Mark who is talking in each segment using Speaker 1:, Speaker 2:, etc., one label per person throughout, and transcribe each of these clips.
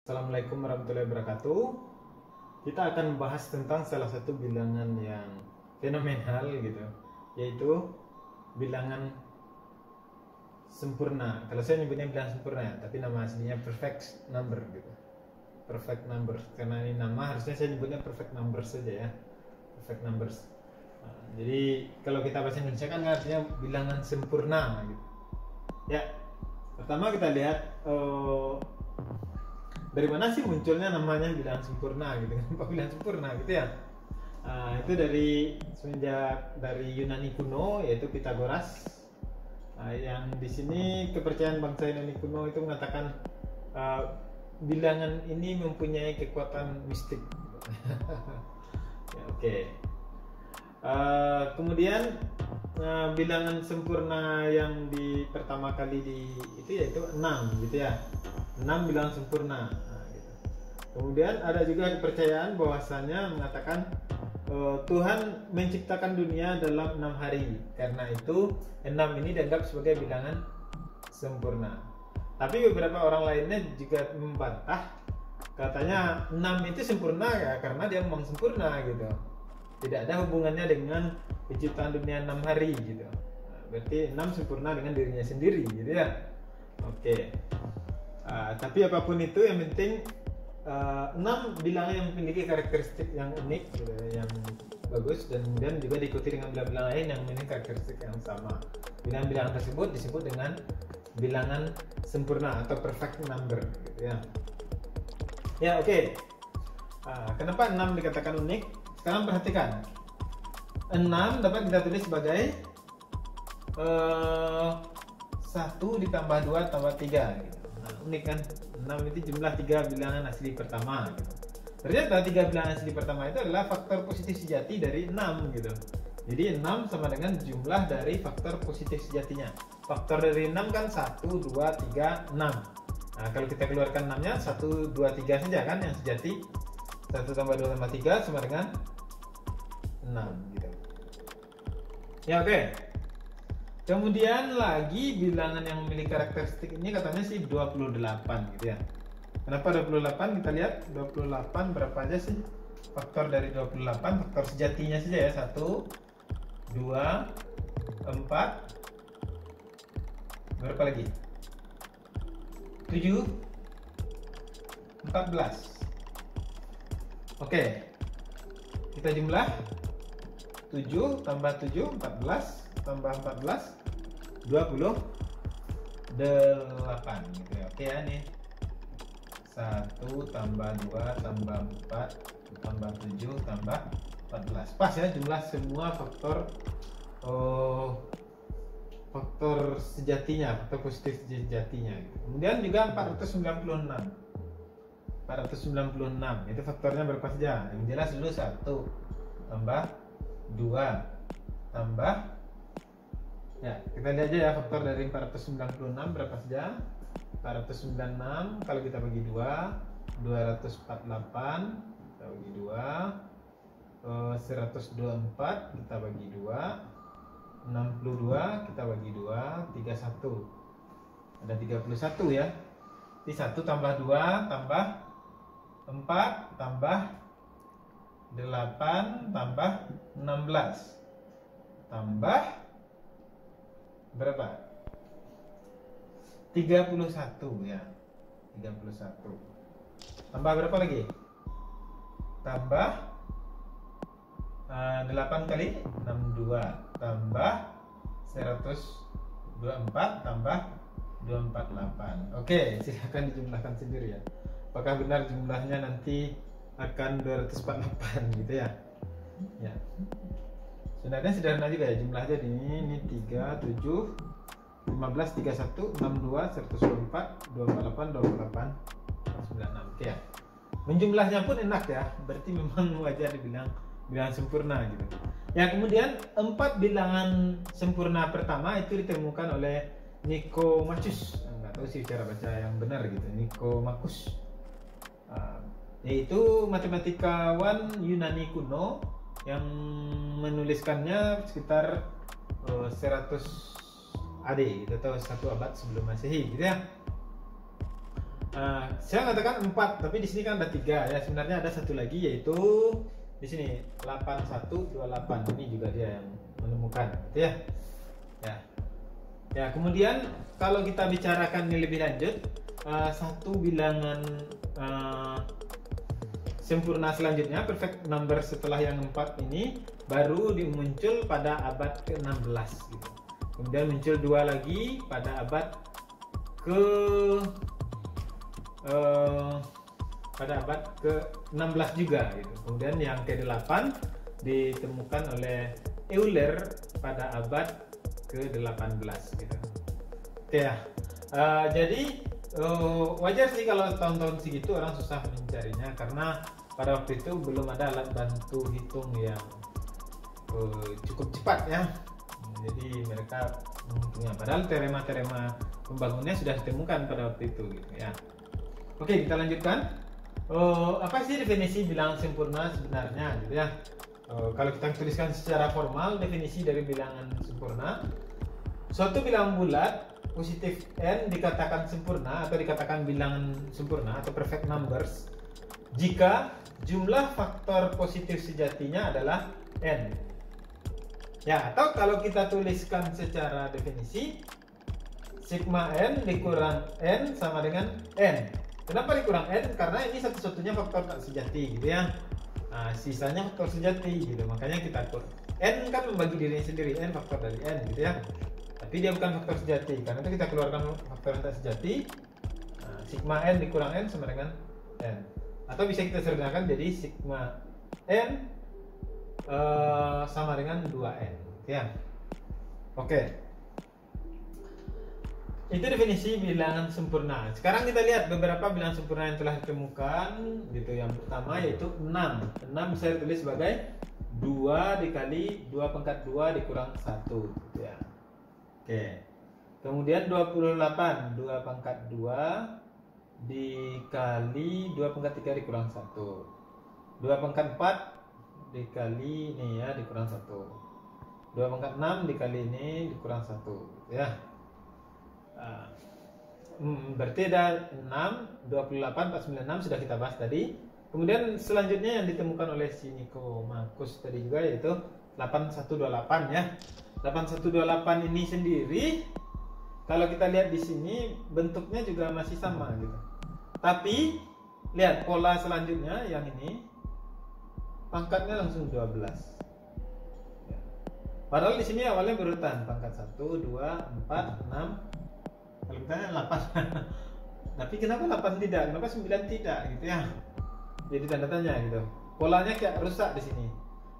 Speaker 1: Assalamualaikum warahmatullahi wabarakatuh. Kita akan membahas tentang salah satu bilangan yang fenomenal gitu, yaitu bilangan sempurna. Kalau saya nyebutnya bilangan sempurna ya, tapi nama aslinya perfect number gitu. Perfect number, karena ini nama harusnya saya nyebutnya perfect number saja ya. Perfect numbers. Jadi kalau kita bahasa Indonesia kan artinya bilangan sempurna gitu. Ya, pertama kita lihat dari mana sih munculnya namanya bilangan sempurna gitu. Kenapa bilangan sempurna gitu ya? Itu semenjak dari Yunani kuno, yaitu Pitagoras. Yang di sini kepercayaan bangsa Yunani kuno itu mengatakan bilangan ini mempunyai kekuatan mistik. Ya, oke. Kemudian bilangan sempurna yang pertama kali itu yaitu 6 gitu ya. 6 bilangan sempurna. Gitu. Kemudian ada juga kepercayaan bahwasanya mengatakan Tuhan menciptakan dunia dalam 6 hari. Karena itu 6 ini dianggap sebagai bilangan sempurna. Tapi beberapa orang lainnya juga membantah, katanya 6 itu sempurna ya karena dia memang sempurna gitu. Tidak ada hubungannya dengan penciptaan dunia 6 hari gitu. Berarti 6 sempurna dengan dirinya sendiri gitu ya. Oke. Tapi apapun itu yang penting 6 bilangan yang memiliki karakteristik yang unik gitu, yang bagus, dan kemudian juga diikuti dengan bilangan-bilangan lain yang memiliki karakteristik yang sama. Bilangan-bilangan tersebut disebut dengan bilangan sempurna atau perfect number gitu ya. Ya, oke. Kenapa 6 dikatakan unik? Sekarang perhatikan. 6 dapat kita tulis sebagai 1 ditambah 2 tambah 3 gitu. Unik kan? 6 itu jumlah 3 bilangan asli pertama gitu. Ternyata 3 bilangan asli pertama itu adalah faktor positif sejati dari 6 gitu. Jadi 6 sama dengan jumlah dari faktor positif sejatinya. Faktor dari 6 kan 1, 2, 3, 6. Nah, kalau kita keluarkan 6 nya 1, 2, 3 saja kan yang sejati. 1 tambah 2 tambah 3 sama dengan 6 gitu. Ya, oke. Kemudian lagi bilangan yang memiliki karakteristik ini katanya sih 28 gitu ya. Kenapa 28? Kita lihat 28 berapa aja sih faktor dari 28, faktor sejatinya saja ya. 1, 2, 4, berapa lagi? 7, 14. Oke. Kita jumlah 7 tambah 7, 14 tambah 14, 28 gitu ya. Oke ya, nih 1 tambah 2 tambah 4 tambah 7 tambah 14. Pas ya jumlah semua faktor faktor sejatinya, faktor positif sejatinya gitu. Kemudian juga 496 itu faktornya berapa saja? Yang jelas dulu 1 tambah 2 tambah, ya kita lihat aja ya faktor dari 496 berapa saja. 496 kalau kita bagi 2, 248 kita bagi 2, 124 kita bagi 2, 62 kita bagi 2, 31. Ada 31 ya. Jadi 1 tambah 2 tambah 4 tambah 8 tambah 16 tambah berapa? 31 ya. 31. Tambah berapa lagi? Tambah 8 kali 62 tambah 124 tambah 248. Oke, silakan dijumlahkan sendiri ya. Apakah benar jumlahnya nanti akan 248 gitu ya? Ya. Sebenarnya sederhana juga ya jumlahnya ini 3, 7, 15, 31, 62, 124, 248, 248, 96. Oke ya. Menjumlahnya pun enak ya. Berarti memang wajar dibilang bilangan sempurna gitu. Ya, kemudian 4 bilangan sempurna pertama itu ditemukan oleh Nicomacheus. Enggak tahu sih cara baca yang benar gitu. Nicomacheus. Yaitu matematikawan Yunani kuno yang menuliskannya sekitar 100 AD atau 1 abad sebelum Masehi gitu ya. Saya katakan 4, tapi di sini kan ada 3 ya. Sebenarnya ada satu lagi, yaitu di sini 8128. Ini juga dia yang menemukan, gitu ya. Ya, kemudian kalau kita bicarakan ini lebih lanjut, satu bilangan sempurna selanjutnya, perfect number setelah yang 4 ini baru muncul pada abad ke-16 gitu. Kemudian muncul 2 lagi pada abad ke-16 juga gitu. Kemudian yang ke-8 ditemukan oleh Euler pada abad ke-18 gitu. Oke ya. Jadi wajar sih kalau tahun-tahun segitu orang susah mencarinya, karena pada waktu itu belum ada alat bantu hitung yang cukup cepat ya. Jadi mereka menghitungnya, padahal teorema-teorema pembangunannya sudah ditemukan pada waktu itu gitu ya. Oke, kita lanjutkan. Apa sih definisi bilangan sempurna sebenarnya gitu ya? Kalau kita tuliskan secara formal, definisi dari bilangan sempurna: suatu bilangan bulat positif n dikatakan sempurna atau dikatakan bilangan sempurna atau perfect numbers jika jumlah faktor positif sejatinya adalah n. Ya, atau kalau kita tuliskan secara definisi, sigma n dikurang n sama dengan n. Kenapa dikurang n? Karena ini satu-satunya faktor tak sejati gitu ya. Nah, sisanya faktor sejati gitu. Makanya kita atur n kan membagi dirinya sendiri, n faktor dari n gitu ya. Tapi dia bukan faktor sejati. Karena itu kita keluarkan faktor yang tak sejati. Nah, sigma n dikurang n sama dengan n. Atau bisa kita sederhanakan jadi sigma n sama dengan 2n ya. Oke. Itu definisi bilangan sempurna. Sekarang kita lihat beberapa bilangan sempurna yang telah ditemukan gitu. Yang pertama yaitu 6. 6 bisa ditulis sebagai 2 dikali 2 pangkat 2 dikurang 1 gitu ya. Oke. Kemudian 28, 2 pangkat 2 dikali 2 pangkat 3 dikurang 1. 2 pangkat 4 dikali ini ya dikurang 1. 2 pangkat 6 dikali ini dikurang 1 ya. Berarti ada 6, 28, 496 sudah kita bahas tadi. Kemudian selanjutnya yang ditemukan oleh si Nikomakos tadi juga yaitu 8128 ya. 8128 ini sendiri kalau kita lihat di sini bentuknya juga masih sama gitu. Tapi lihat pola selanjutnya yang ini pangkatnya langsung 12. Ya. Padahal di sini awalnya berurutan pangkat 1, 2, 4, 6. Kalau kita 8. Tapi kenapa 8 tidak? Kenapa 9 tidak gitu ya? Jadi tanda tanya gitu. Polanya kayak rusak di sini.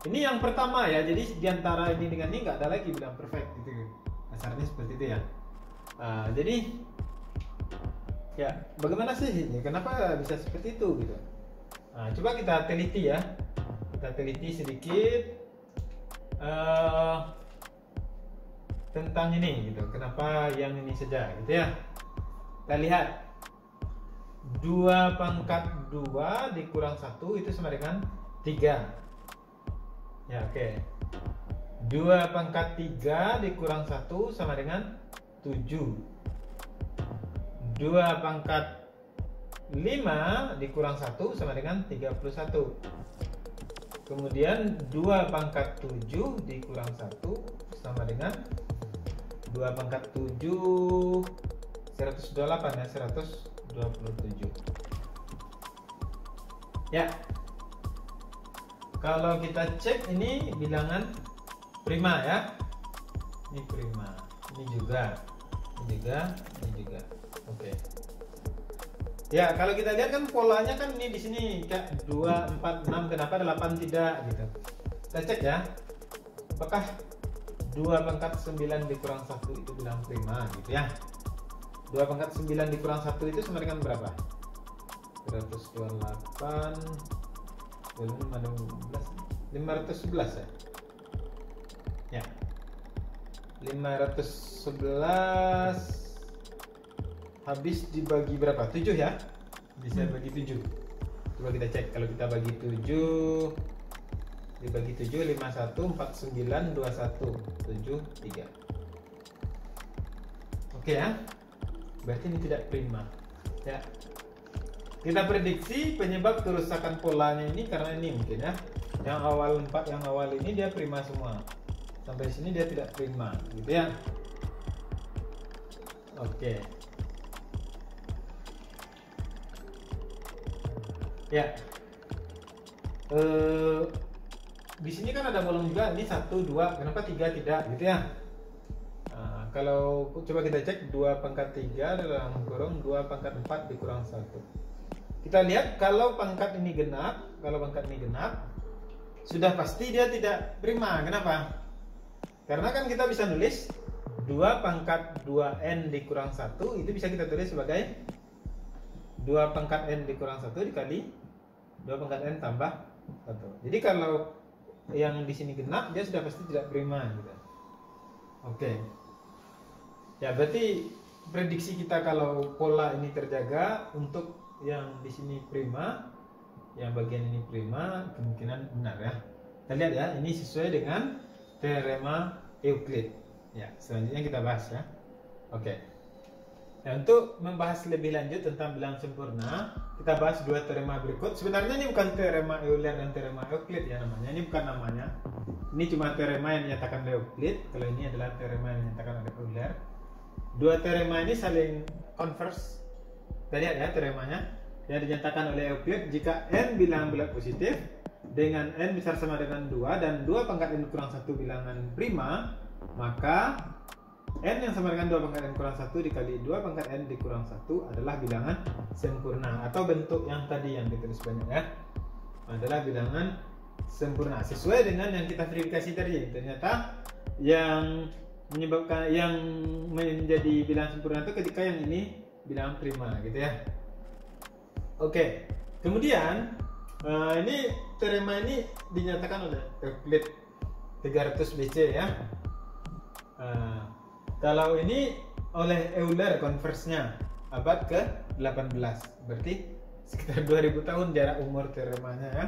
Speaker 1: Ini yang pertama ya. Jadi diantara ini dengan ini nggak ada lagi bilang perfect gitu. Dasarnya seperti itu ya. Jadi ya bagaimana sih ini? Kenapa bisa seperti itu gitu? Coba kita teliti ya. Kita teliti sedikit tentang ini gitu. Kenapa yang ini saja gitu ya? Kita lihat 2 pangkat 2 dikurang 1 itu sama dengan 3 ya. Oke. 2 pangkat 3 dikurang 1 sama dengan 7. 2 pangkat 5 dikurang 1 sama dengan 31. Kemudian 2 pangkat 7 dikurang 1 sama dengan 2 pangkat 7 128 ya, 127. Ya. Kalau kita cek ini bilangan prima ya. Ini prima. Ini juga. Ini juga. Oke. Ya, kalau kita lihat kan polanya kan ini di sini kayak 2, 4, 6, kenapa 8 tidak gitu. Kita cek ya. Apakah 2 pangkat 9 dikurang 1 itu bilangan prima gitu ya. 2 pangkat 9 dikurang 1 itu sama dengan berapa? 128 511 ya. Ya. 511 habis dibagi berapa? 7 ya? Bisa bagi 7. Coba kita cek. Kalau kita bagi 7 dibagi 7 51 49 21 73. Oke ya. Berarti ini tidak prima. Ya. kita prediksi penyebab kerusakan polanya ini karena ini mungkin ya. Yang awal 4 yang awal ini dia prima semua. Sampai sini dia tidak prima, gitu ya. Oke. Ya. Di sini kan ada bolong juga, ini 1, 2, kenapa 3 tidak, gitu ya. Kalau coba kita cek 2 pangkat 3 dalam kurung 2 pangkat 4 dikurang 1. Kita lihat kalau pangkat ini genap, sudah pasti dia tidak prima. Kenapa? Karena kan kita bisa nulis 2 pangkat 2n dikurang 1 itu bisa kita tulis sebagai 2 pangkat n dikurang 1 dikali 2 pangkat n tambah 1. Jadi kalau yang di sini genap dia sudah pasti tidak prima gitu. Oke. Ya, berarti prediksi kita kalau pola ini terjaga untuk yang di sini prima, yang bagian ini prima, kemungkinan benar ya. Kita lihat ya, ini sesuai dengan teorema Euclid. Ya, selanjutnya kita bahas ya. Oke. Nah, untuk membahas lebih lanjut tentang bilangan sempurna, kita bahas 2 teorema berikut. Sebenarnya ini bukan teorema Euler dan teorema Euclid ya namanya. Ini bukan namanya. Ini cuma teorema yang dinyatakan oleh Euclid. Kalau ini adalah teorema yang dinyatakan oleh Euler. 2 teorema ini saling converse. Kita lihat ya teoremanya. Yang dinyatakan oleh Euclid, jika n bilangan bulat positif dengan n besar sama dengan 2 dan 2 pangkat n kurang 1 bilangan prima, maka n yang sama dengan 2 pangkat n kurang 1 dikali 2 pangkat n dikurang 1 adalah bilangan sempurna. Atau bentuk yang tadi yang ditulis banyak ya, adalah bilangan sempurna sesuai dengan yang kita verifikasi tadi. Ternyata yang menyebabkan yang menjadi bilangan sempurna itu ketika yang ini bilangan prima gitu ya. Oke. Kemudian ini teorema ini dinyatakan oleh Euclid 300 BC ya. Kalau ini oleh Euler converse-nya abad ke-18. Berarti sekitar 2000 tahun jarak umur teoremanya ya.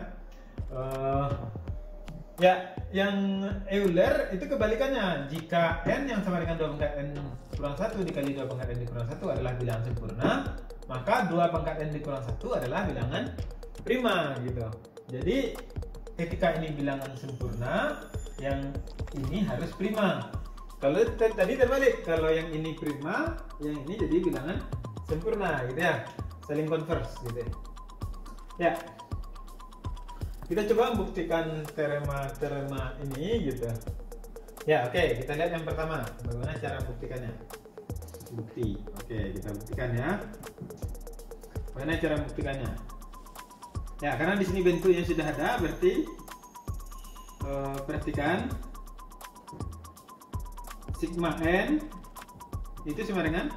Speaker 1: Ya, yang Euler itu kebalikannya. Jika n yang sama dengan 2 pangkat n kurang 1 dikali 2 pangkat n dikurang 1 adalah bilangan sempurna, maka 2 pangkat n dikurang 1 adalah bilangan prima gitu. Jadi ketika ini bilangan sempurna, yang ini harus prima. Kalau tadi terbalik, kalau yang ini prima, yang ini jadi bilangan sempurna gitu ya. Saling converse gitu ya. Kita coba membuktikan teorema ini gitu. Ya, oke, kita lihat yang pertama. Bagaimana cara membuktikannya? Bukti. Oke, kita buktikan ya. Bagaimana cara membuktikannya? Ya, karena di sini bentuknya sudah ada, berarti perhatikan sigma n itu sama dengan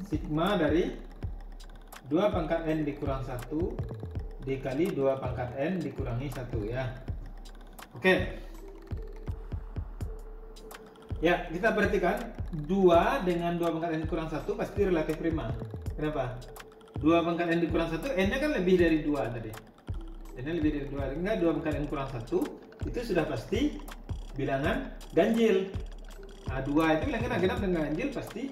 Speaker 1: sigma dari 2 pangkat n dikurang 1 dikali 2 pangkat n dikurangi 1 ya. Oke. Ya, kita perhatikan 2 dengan 2 pangkat n dikurang 1 pasti relatif prima. Kenapa? 2 pangkat n dikurang 1, n-nya kan lebih dari 2 tadi. N-nya lebih dari 2, sehingga 2 pangkat n kurang 1 itu sudah pasti bilangan ganjil. Nah, 2 itu bilangan genap dengan ganjil pasti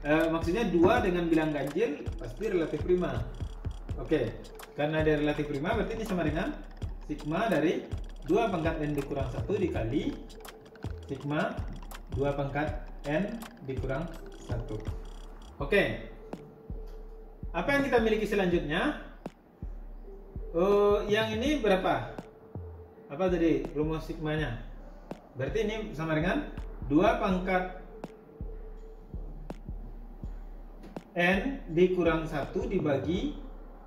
Speaker 1: maksudnya 2 dengan bilang ganjil pasti relatif prima. Oke, karena dia relatif prima berarti ini sama dengan sigma dari 2 pangkat n dikurang 1 dikali sigma 2 pangkat n dikurang 1. Oke. Apa yang kita miliki selanjutnya? Yang ini berapa? Apa tadi rumus sigmanya? Berarti ini sama dengan 2 pangkat n dikurang 1 dibagi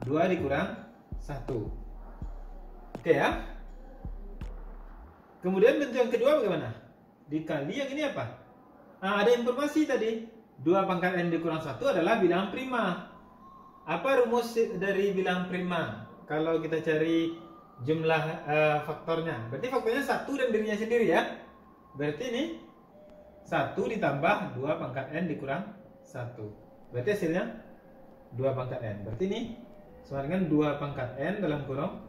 Speaker 1: 2 dikurang 1. Oke ya. Kemudian bentuk yang kedua bagaimana? Dikali yang ini apa? Nah, ada informasi tadi 2 pangkat n dikurang 1 adalah bilangan prima. Apa rumus dari bilangan prima? Kalau kita cari jumlah faktornya, berarti faktornya 1 dan dirinya sendiri ya. Berarti ini 1 ditambah 2 pangkat n dikurang 1. Berarti hasilnya 2 pangkat n. Berarti ini sama dengan 2 pangkat n dalam kurung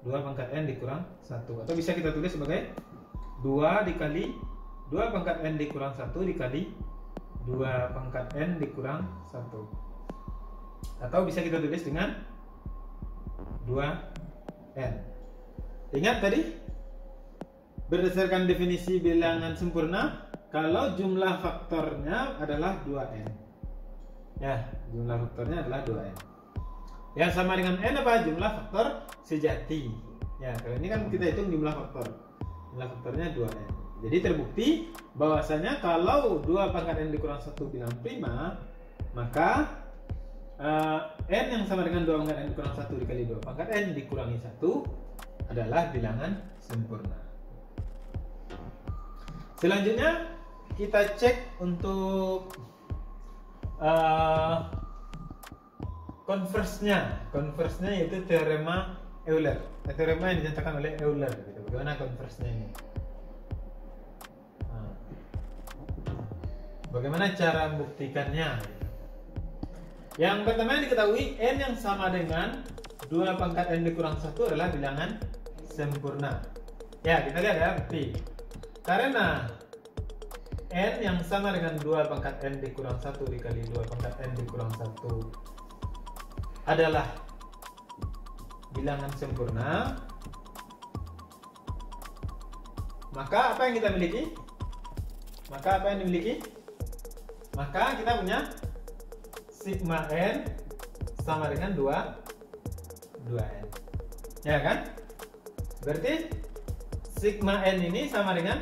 Speaker 1: 2 pangkat n dikurang 1. Atau bisa kita tulis sebagai 2 dikali 2 pangkat n dikurang 1 dikali 2 pangkat n dikurang 1. Atau bisa kita tulis dengan 2n. Ingat tadi berdasarkan definisi bilangan sempurna, kalau jumlah faktornya adalah 2n. Ya, jumlah faktornya adalah 2n. Yang sama dengan n apa? Jumlah faktor sejati. Ya, kalau ini kan kita hitung jumlah faktor. Jumlah faktornya 2n. Jadi terbukti bahwasanya kalau 2 pangkat n dikurang 1 bilang prima, maka n yang sama dengan 2 pangkat n dikurang 1 dikali 2 pangkat n dikurangi 1 adalah bilangan sempurna. Selanjutnya kita cek untuk converse-nya. Converse-nya yaitu teorema Euler. Teorema yang dinyatakan oleh Euler gitu. Bagaimana converse-nya ini? Bagaimana cara membuktikannya? Yang pertama yang diketahui, n yang sama dengan 2 pangkat n dikurang 1 adalah bilangan sempurna. Ya, kita lihat ya, bukti. Karena n yang sama dengan 2 pangkat n dikurang 1 dikali 2 pangkat n dikurang 1 adalah bilangan sempurna, maka apa yang kita miliki? Maka apa yang dimiliki? Maka kita punya sigma n sama dengan 2n. Ya kan? Berarti sigma n ini sama dengan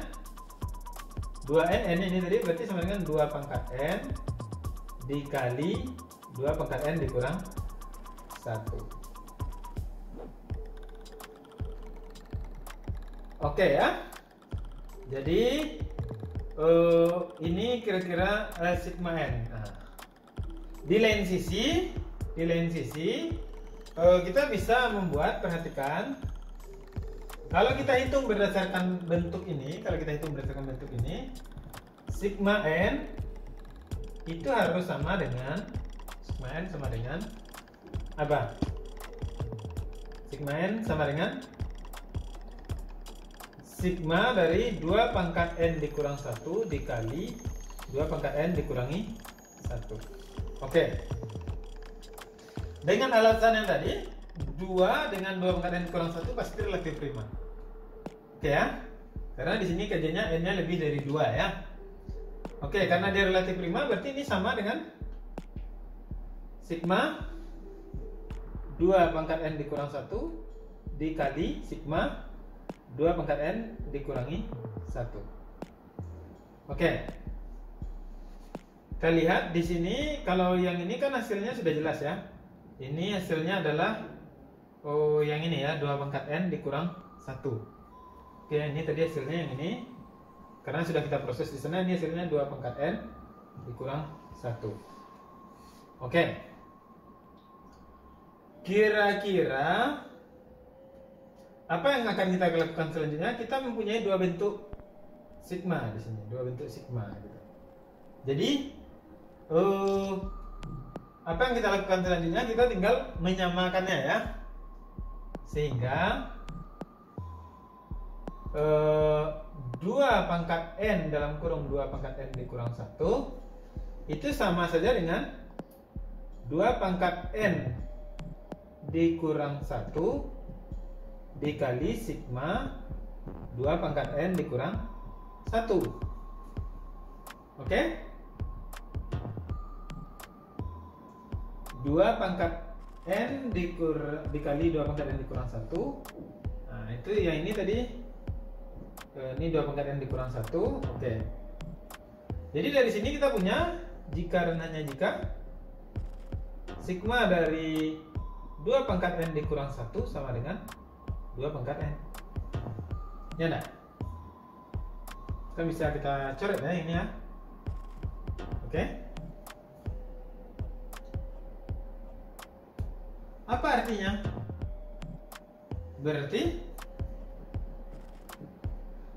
Speaker 1: 2n, n ini tadi berarti sama dengan 2 pangkat n dikali 2 pangkat n dikurang 1. Oke ya. Jadi ini kira-kira sigma n. Nah, di lain sisi kita bisa membuat, perhatikan, kalau kita hitung berdasarkan bentuk ini, sigma n itu harus sama dengan apa? Sigma n sama dengan sigma dari 2 pangkat n dikurang 1 dikali 2 pangkat n dikurangi 1. Oke. Dengan alasan yang tadi, 2 dengan 2 pangkat n dikurang 1 pasti relatif prima. Oke ya. Karena di sini kerjanya n-nya lebih dari 2 ya. Oke, karena dia relatif prima berarti ini sama dengan sigma 2 pangkat n dikurang 1 dikali sigma 2 pangkat n dikurangi 1. Oke. Kita lihat di sini, kalau yang ini kan hasilnya sudah jelas ya. Ini hasilnya adalah yang ini ya, 2 pangkat n dikurang 1. Oke, ini tadi hasilnya yang ini. Karena sudah kita proses di sana, ini hasilnya 2 pangkat n dikurang 1. Oke. Kira-kira apa yang akan kita lakukan selanjutnya? Kita mempunyai 2 bentuk sigma di sini, 2 bentuk sigma gitu. Jadi apa yang kita lakukan selanjutnya? Kita tinggal menyamakannya ya, sehingga 2 pangkat n dalam kurung 2 pangkat n dikurang 1 itu sama saja dengan 2 pangkat n dikurang 1 dikali sigma 2 pangkat n dikurang 1. Oke? 2 pangkat n dikali 2 pangkat n dikurang 1. Nah, itu yang ini tadi. Ini 2 pangkat n dikurang 1. Oke. Jadi dari sini kita punya jika sigma dari 2 pangkat n dikurang 1 sama dengan 2 pangkat n. Ya enggak? Kan bisa kita coret ya ini ya. Oke. Apa artinya? Berarti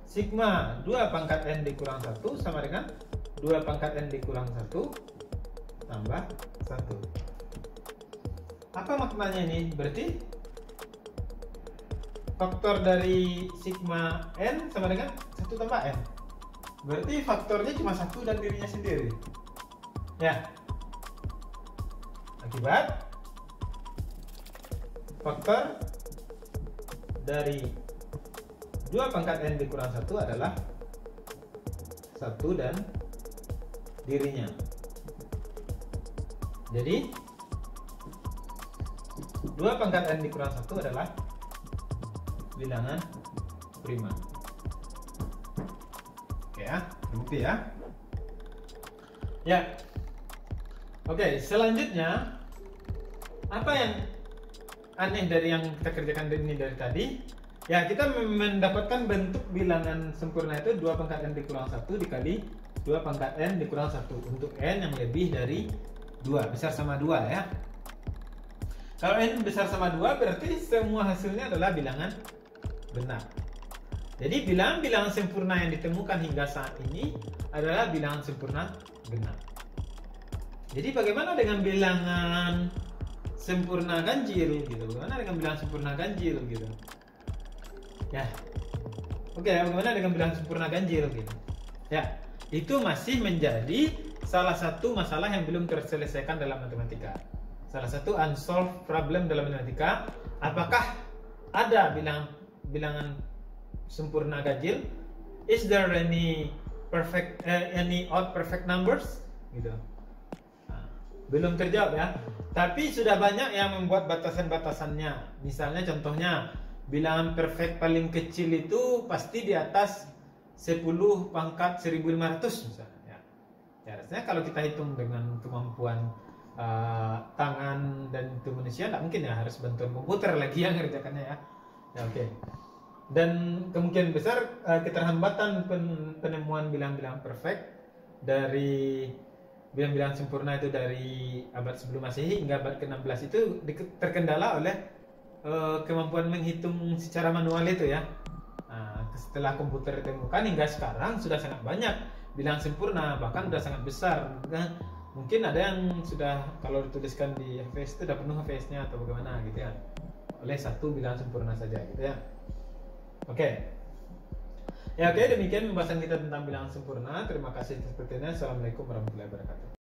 Speaker 1: sigma 2 pangkat n dikurang 1 sama dengan 2 pangkat n dikurang 1 tambah 1. Apa maknanya ini? Berarti faktor dari sigma n sama dengan 1 tambah n. Berarti faktornya cuma 1 dan dirinya sendiri. Ya. Akibat faktor dari 2 pangkat n dikurang 1 adalah 1 dan dirinya. Jadi 2 pangkat n dikurang 1 adalah bilangan prima. Oke ya, terbukti ya. Ya. Oke, selanjutnya apa yang aneh dari yang kita kerjakan ini dari tadi? Ya, kita mendapatkan bentuk bilangan sempurna itu 2 pangkat n dikurang 1 dikali 2 pangkat n dikurang 1 untuk n yang lebih dari 2, besar sama 2 ya. Kalau n besar sama 2 berarti semua hasilnya adalah bilangan benar. Jadi bilangan-bilangan sempurna yang ditemukan hingga saat ini adalah bilangan sempurna benar. Jadi bagaimana dengan bilangan sempurna ganjil gitu? Bagaimana dengan bilangan sempurna ganjil gitu? Ya. Oke, bagaimana dengan bilangan sempurna ganjil gitu? Ya, itu masih menjadi salah satu masalah yang belum terselesaikan dalam matematika. Salah satu unsolved problem dalam matematika. Apakah ada bilangan sempurna ganjil? Is there any odd perfect numbers? Gitu. Belum terjawab ya. Tapi sudah banyak yang membuat batasan-batasannya. Misalnya contohnya bilangan perfect paling kecil itu pasti di atas 10 pangkat 1500 misalnya. Ya, rasanya kalau kita hitung dengan kemampuan tangan dan itu manusia tidak mungkin ya, harus bantuan komputer lagi yang ngerjakannya ya. Ya oke. Dan kemungkinan besar keterhambatan penemuan bilangan-bilangan perfect dari bilangan-bilangan sempurna itu dari abad sebelum Masehi hingga abad ke-16 itu terkendala oleh kemampuan menghitung secara manual itu ya. Nah, setelah komputer ditemukan hingga sekarang sudah sangat banyak bilangan sempurna, bahkan sudah sangat besar. Mungkin ada yang sudah kalau dituliskan di HVS itu sudah penuh HVS-nya atau bagaimana gitu ya, oleh satu bilangan sempurna saja gitu ya. Oke. Ya oke, demikian pembahasan kita tentang bilangan sempurna. Terima kasih atas perhatiannya. Assalamualaikum warahmatullahi wabarakatuh.